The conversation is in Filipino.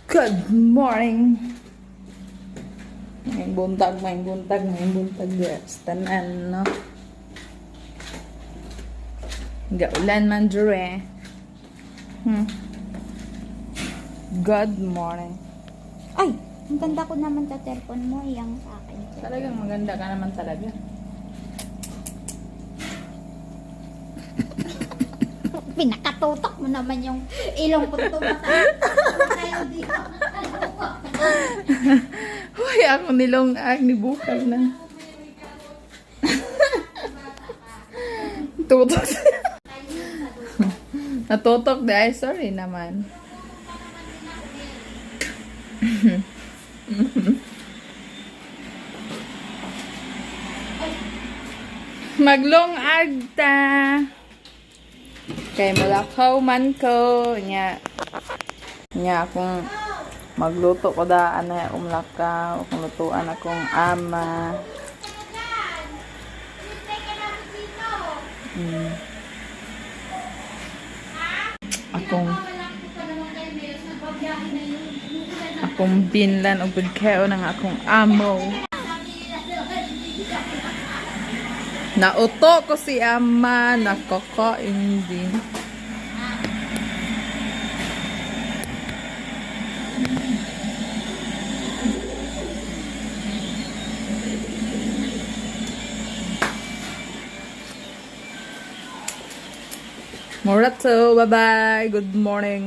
Good morning. May buntag guys. Tanan, no? Gaulan man jure. Good morning. Ay, ang ganda ko naman sa cellphone mo, yang sa akin. Talagang maganda ka naman talaga. Pinakatutok mo naman yung ilong ko tumata. Tayo dito. Uy, ako nilong ni bukal na. Tutok. Natutok dahil sorry naman. Maglong agta. Kay mulakaw man ko nya akong magluto ko daan na umlakaw kung lutuan akong ama. Akong binlan og bigkeo ng akong amo. Nauto ko si ama, nakakain din. Morato, bye-bye. Good morning.